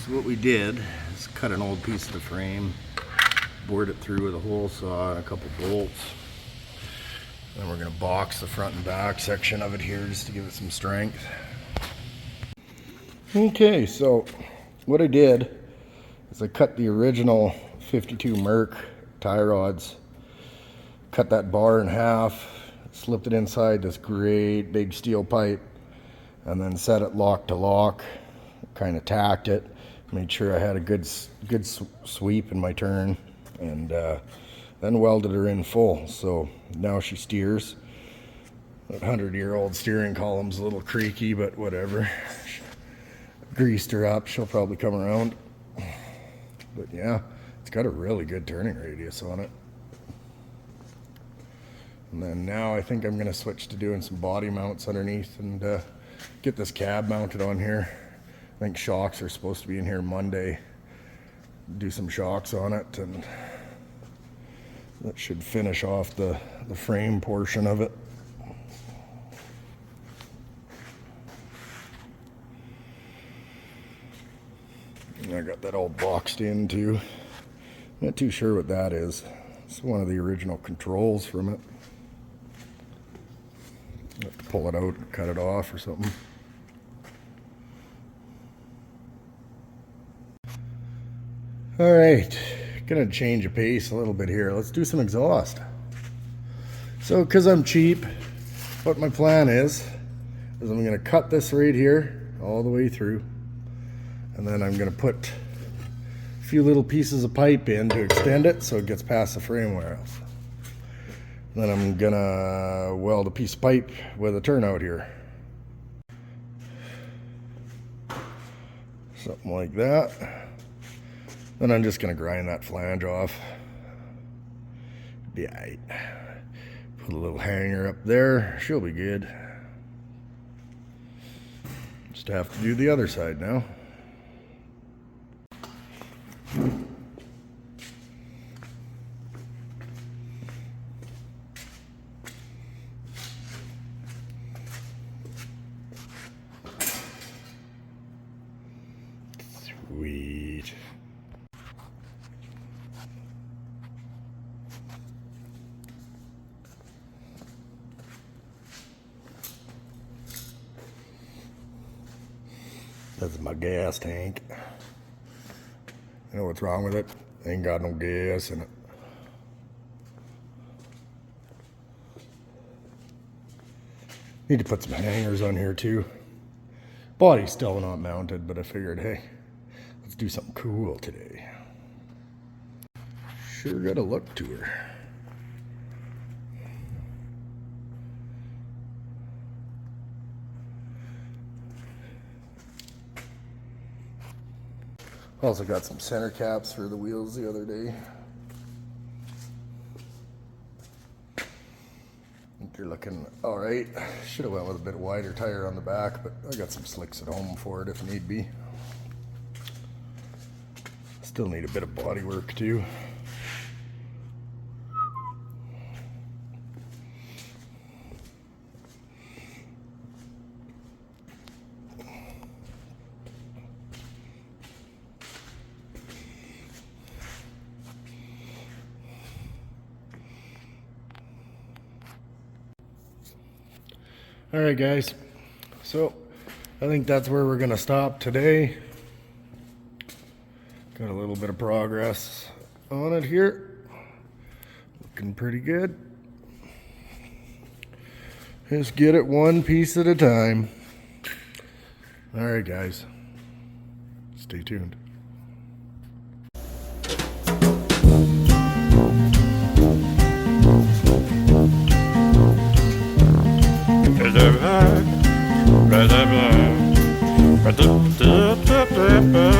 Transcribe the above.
So what we did is cut an old piece of the frame, bored it through with a hole saw and a couple bolts. Then we're going to box the front and back section of it here just to give it some strength. Okay, so what I did is I cut the original 52 Merc tie rods, cut that bar in half, slipped it inside this great big steel pipe, and then set it lock to lock, kind of tacked it, made sure I had a good sweep in my turn, and then welded her in full. So now she steers. That 100-year-old steering column's a little creaky, but whatever. Greased her up, she'll probably come around. But yeah, it's got a really good turning radius on it. And then now I think I'm going to switch to doing some body mounts underneath and get this cab mounted on here. I think shocks are supposed to be in here Monday. Do some shocks on it, and that should finish off the frame portion of it. And I got that all boxed in too. Not too sure what that is. It's one of the original controls from it. Have to pull it out and cut it off or something. All right, gonna change a pace a little bit here. Let's do some exhaust. So, because I'm cheap, what my plan is I'm gonna cut this right here all the way through, and then I'm gonna put a few little pieces of pipe in to extend it so it gets past the frame rails. Then I'm gonna weld a piece of pipe with a turnout here. Something like that. Then I'm just gonna grind that flange off. Be alright. Put a little hanger up there, she'll be good. Just have to do the other side now. Sweet. That's my gas tank. You know what's wrong with it? Ain't got no gas in it. Need to put some hangers on here too. Body's still not mounted, but I figured, hey, let's do something cool today. Sure got a look to her. Also got some center caps for the wheels the other day. I think you're looking all right. Should have went with a bit wider tire on the back, but I got some slicks at home for it if need be. Still need a bit of body work too. All right, guys, so I think that's where we're gonna stop today. Got a little bit of progress on it here. Looking pretty good. Just get it one piece at a time. All right, guys, stay tuned. Blah, blah, blah, blah, blah, blah, blah, blah, blah.